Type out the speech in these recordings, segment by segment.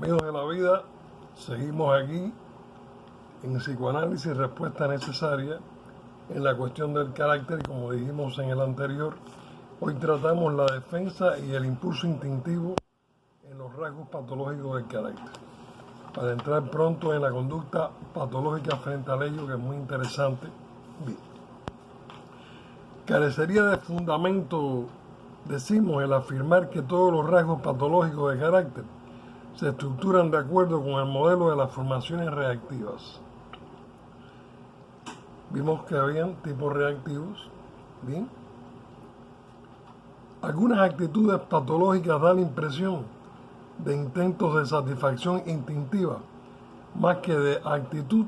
Amigos de la vida, seguimos aquí en psicoanálisis, respuesta necesaria en la cuestión del carácter. Como dijimos en el anterior, hoy tratamos la defensa y el impulso instintivo en los rasgos patológicos del carácter, para entrar pronto en la conducta patológica frente al ello, que es muy interesante. Bien. Carecería de fundamento, decimos, el afirmar que todos los rasgos patológicos de carácter se estructuran de acuerdo con el modelo de las formaciones reactivas. Vimos que habían tipos reactivos. Bien. Algunas actitudes patológicas dan la impresión de intentos de satisfacción instintiva más que de actitud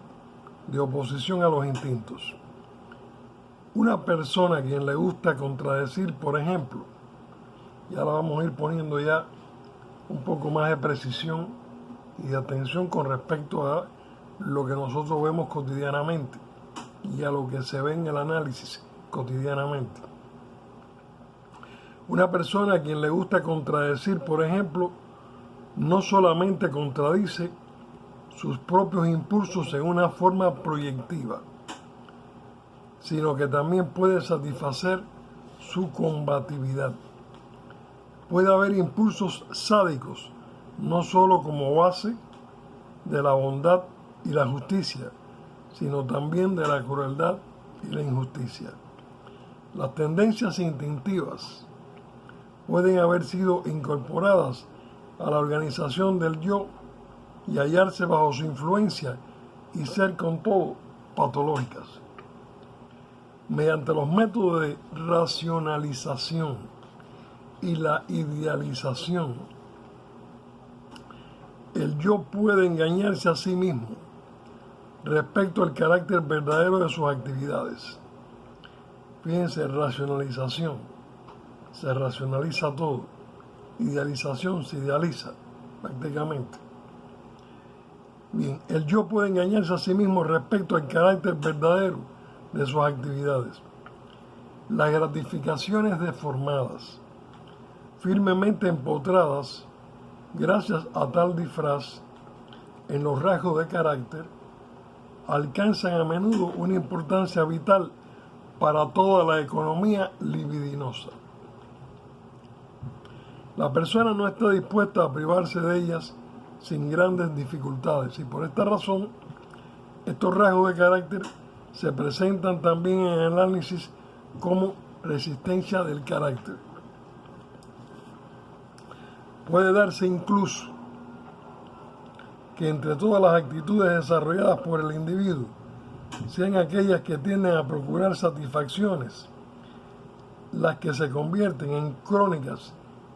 de oposición a los instintos. Una persona a quien le gusta contradecir, por ejemplo, ya la vamos a ir poniendo ya un poco más de precisión y de atención con respecto a lo que nosotros vemos cotidianamente y a lo que se ve en el análisis cotidianamente. Una persona a quien le gusta contradecir, por ejemplo, no solamente contradice sus propios impulsos en una forma proyectiva, sino que también puede satisfacer su combatividad. Puede haber impulsos sádicos, no solo como base de la bondad y la justicia, sino también de la crueldad y la injusticia. Las tendencias instintivas pueden haber sido incorporadas a la organización del yo y hallarse bajo su influencia y ser con todo patológicas. Mediante los métodos de racionalización y la idealización, el yo puede engañarse a sí mismo respecto al carácter verdadero de sus actividades. Fíjense, racionalización, se racionaliza todo. Idealización, se idealiza prácticamente. Bien, el yo puede engañarse a sí mismo respecto al carácter verdadero de sus actividades. Las gratificaciones deformadas, firmemente empotradas, gracias a tal disfraz en los rasgos de carácter, alcanzan a menudo una importancia vital para toda la economía libidinosa. La persona no está dispuesta a privarse de ellas sin grandes dificultades, y por esta razón estos rasgos de carácter se presentan también en el análisis como resistencia del carácter. Puede darse incluso que entre todas las actitudes desarrolladas por el individuo sean aquellas que tienden a procurar satisfacciones las que se convierten en crónicas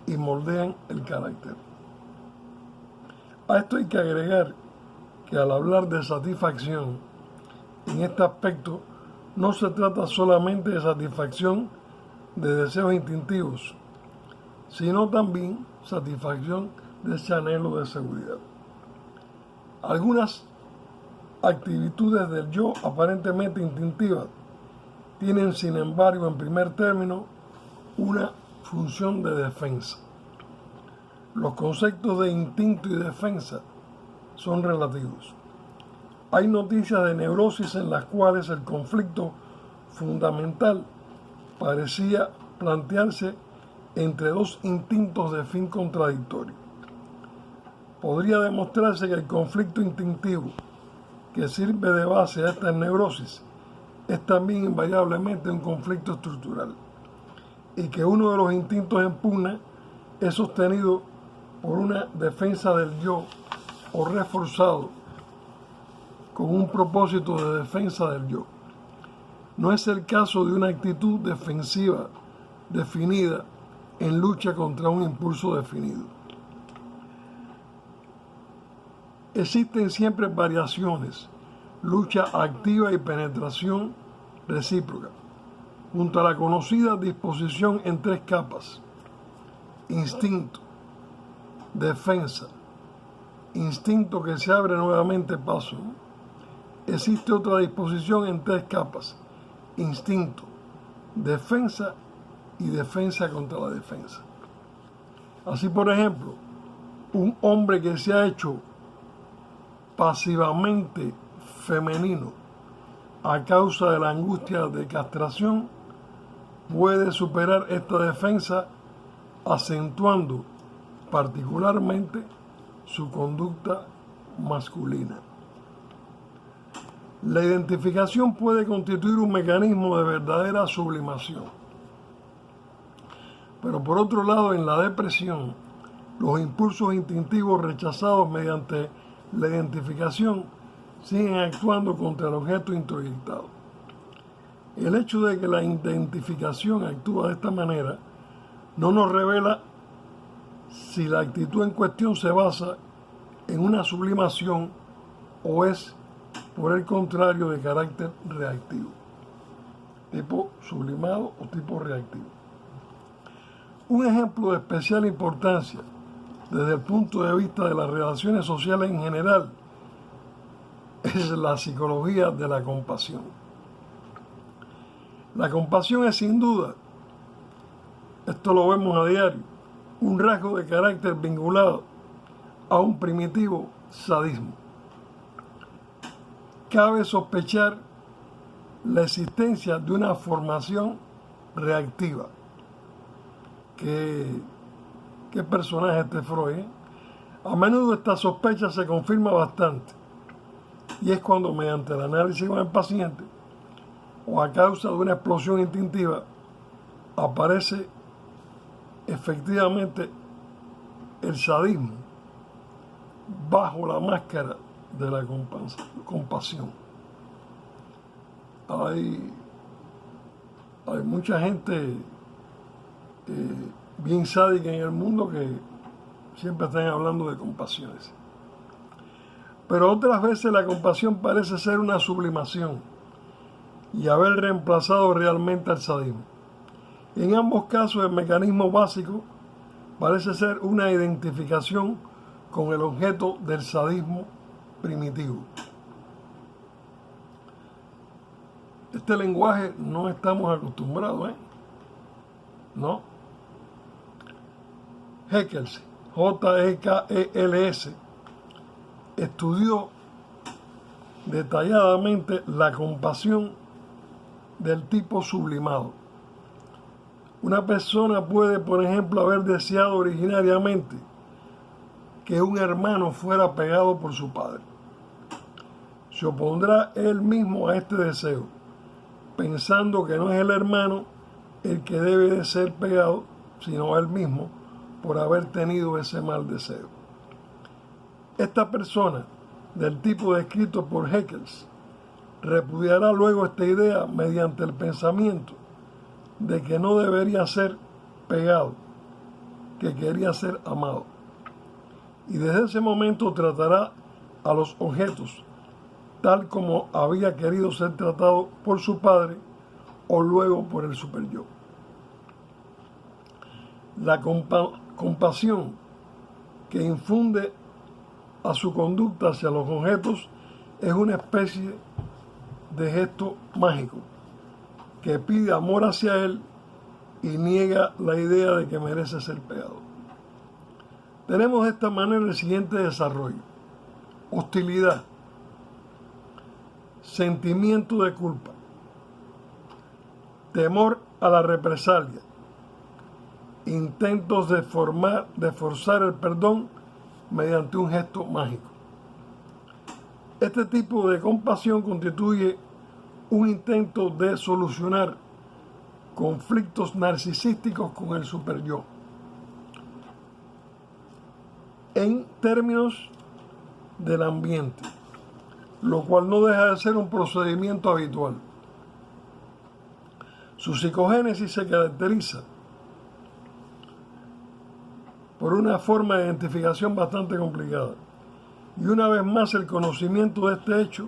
y moldean el carácter. A esto hay que agregar que al hablar de satisfacción, en este aspecto no se trata solamente de satisfacción de deseos instintivos, sino también satisfacción de ese anhelo de seguridad. Algunas actitudes del yo aparentemente instintivas tienen, sin embargo, en primer término, una función de defensa. Los conceptos de instinto y defensa son relativos. Hay noticias de neurosis en las cuales el conflicto fundamental parecía plantearse entre dos instintos de fin contradictorio. Podría demostrarse que el conflicto instintivo que sirve de base a esta neurosis es también invariablemente un conflicto estructural, y que uno de los instintos en pugna es sostenido por una defensa del yo o reforzado con un propósito de defensa del yo. No es el caso de una actitud defensiva definida en lucha contra un impulso definido. Existen siempre variaciones, lucha activa y penetración recíproca, junto a la conocida disposición en tres capas: instinto, defensa, instinto que se abre nuevamente paso. Existe otra disposición en tres capas: instinto, defensa y defensa contra la defensa. Así, por ejemplo, un hombre que se ha hecho pasivamente femenino a causa de la angustia de castración puede superar esta defensa acentuando particularmente su conducta masculina. La identificación puede constituir un mecanismo de verdadera sublimación. Pero por otro lado, en la depresión, los impulsos instintivos rechazados mediante la identificación siguen actuando contra el objeto introyectado. El hecho de que la identificación actúa de esta manera no nos revela si la actitud en cuestión se basa en una sublimación o es, por el contrario, de carácter reactivo, tipo sublimado o tipo reactivo. Un ejemplo de especial importancia desde el punto de vista de las relaciones sociales en general es la psicología de la compasión. La compasión es sin duda, esto lo vemos a diario, un rasgo de carácter vinculado a un primitivo sadismo. Cabe sospechar la existencia de una formación reactiva. ¿Qué personaje este Freud? A menudo esta sospecha se confirma bastante, y es cuando mediante el análisis con el paciente o a causa de una explosión instintiva aparece efectivamente el sadismo bajo la máscara de la compasión. Hay mucha gente bien sádica en el mundo que siempre están hablando de compasiones. Pero otras veces la compasión parece ser una sublimación y haber reemplazado realmente al sadismo. En ambos casos el mecanismo básico parece ser una identificación con el objeto del sadismo primitivo. Este lenguaje no estamos acostumbrados, ¿no? Heckels, Jekyls, estudió detalladamente la compasión del tipo sublimado. Una persona puede, por ejemplo, haber deseado originariamente que un hermano fuera pegado por su padre. Se opondrá él mismo a este deseo, pensando que no es el hermano el que debe de ser pegado, sino él mismo, por haber tenido ese mal deseo. Esta persona, del tipo descrito por Heckels, repudiará luego esta idea mediante el pensamiento de que no debería ser pegado, que quería ser amado. Y desde ese momento tratará a los objetos tal como había querido ser tratado por su padre o luego por el superyo. La compasión que infunde a su conducta hacia los objetos es una especie de gesto mágico que pide amor hacia él y niega la idea de que merece ser pegado. Tenemos de esta manera el siguiente desarrollo: hostilidad, sentimiento de culpa, temor a la represalia, intentos de forzar el perdón mediante un gesto mágico. Este tipo de compasión constituye un intento de solucionar conflictos narcisísticos con el superyo. En términos del ambiente, lo cual no deja de ser un procedimiento habitual. Su psicogénesis se caracteriza por una forma de identificación bastante complicada. Y una vez más, el conocimiento de este hecho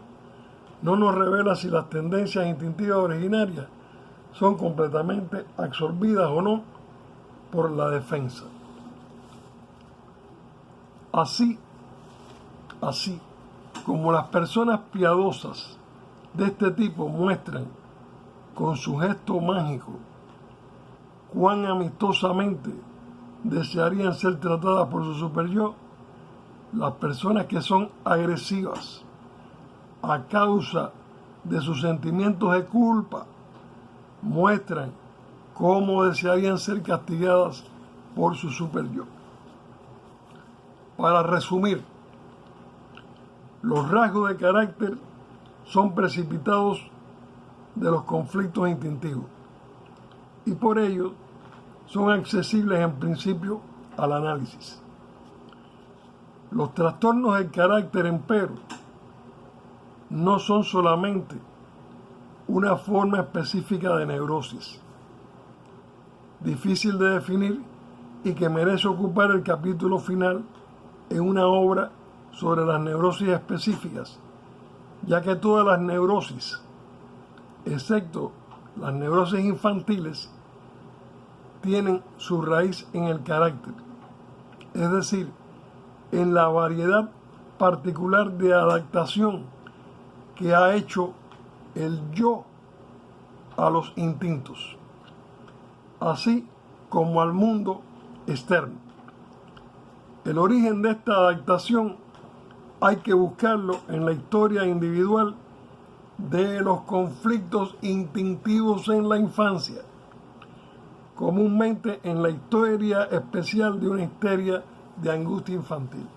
no nos revela si las tendencias instintivas originarias son completamente absorbidas o no por la defensa. Así como las personas piadosas de este tipo muestran con su gesto mágico cuán amistosamente desearían ser tratadas por su superyo, Las personas que son agresivas a causa de sus sentimientos de culpa muestran cómo desearían ser castigadas por su super yo. Para resumir, los rasgos de carácter son precipitados de los conflictos instintivos y por ello son accesibles en principio al análisis. Los trastornos del carácter, empero, no son solamente una forma específica de neurosis, difícil de definir y que merece ocupar el capítulo final en una obra sobre las neurosis específicas, ya que todas las neurosis, excepto las neurosis infantiles, tienen su raíz en el carácter, es decir, en la variedad particular de adaptación que ha hecho el yo a los instintos, así como al mundo externo. El origen de esta adaptación hay que buscarlo en la historia individual de los conflictos instintivos en la infancia, comúnmente en la historia especial de una histeria de angustia infantil.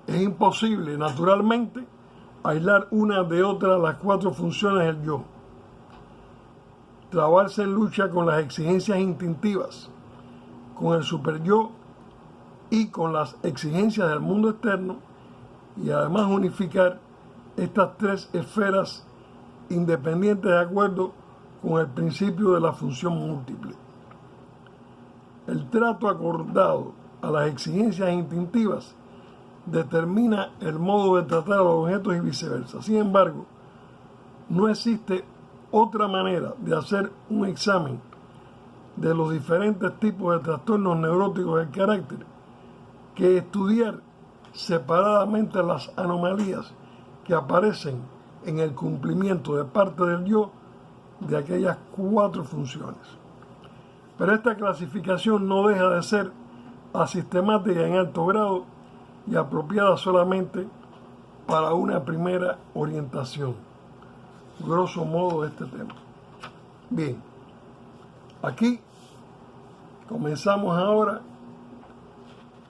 Es imposible, naturalmente, aislar una de otra las cuatro funciones del yo. Trabarse en lucha con las exigencias instintivas, con el superyo y con las exigencias del mundo externo, y además unificar estas tres esferas independientes de acuerdo con el principio de la función múltiple. El trato acordado a las exigencias instintivas determina el modo de tratar a los objetos y viceversa. Sin embargo, no existe otra manera de hacer un examen de los diferentes tipos de trastornos neuróticos del carácter que estudiar separadamente las anomalías que aparecen en el cumplimiento de parte del yo de aquellas cuatro funciones. Pero esta clasificación no deja de ser asistemática en alto grado y apropiada solamente para una primera orientación, grosso modo, de este tema. Bien, aquí comenzamos ahora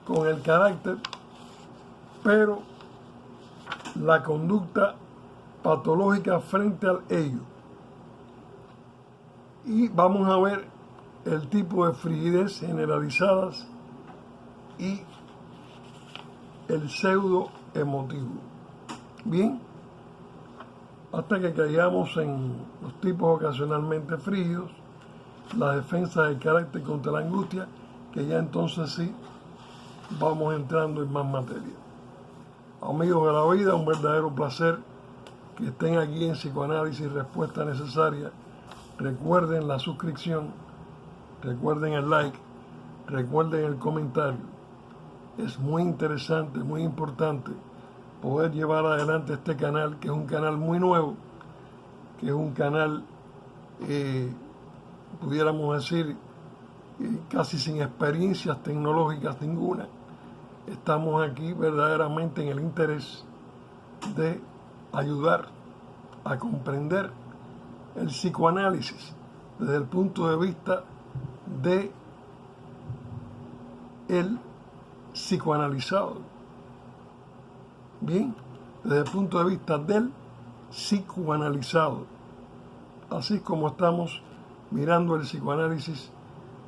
con el carácter, pero la conducta patológica frente al ello. Y vamos a ver el tipo de frigidez generalizadas y el pseudo emotivo. Bien, hasta que caigamos en los tipos ocasionalmente frígidos, la defensa del carácter contra la angustia, que ya entonces sí vamos entrando en más materia. Amigos de la vida, un verdadero placer que estén aquí en Psicoanálisis Respuesta Necesaria. Recuerden la suscripción, recuerden el like, recuerden el comentario. Es muy interesante, muy importante poder llevar adelante este canal, que es un canal muy nuevo, que es un canal, pudiéramos decir, casi sin experiencias tecnológicas ninguna. Estamos aquí verdaderamente en el interés de ayudar a comprender el psicoanálisis desde el punto de vista de el psicoanalizado. Bien, desde el punto de vista del psicoanalizado, así como estamos mirando el psicoanálisis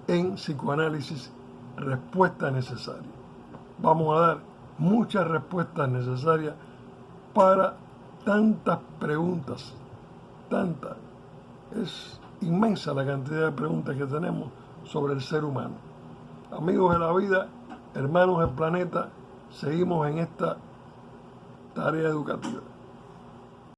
en Psicoanálisis Respuesta Necesaria. Vamos a dar muchas respuestas necesarias para tantas preguntas, tantas. Es inmensa la cantidad de preguntas que tenemos sobre el ser humano. Amigos de la vida, hermanos del planeta, seguimos en esta tarea educativa.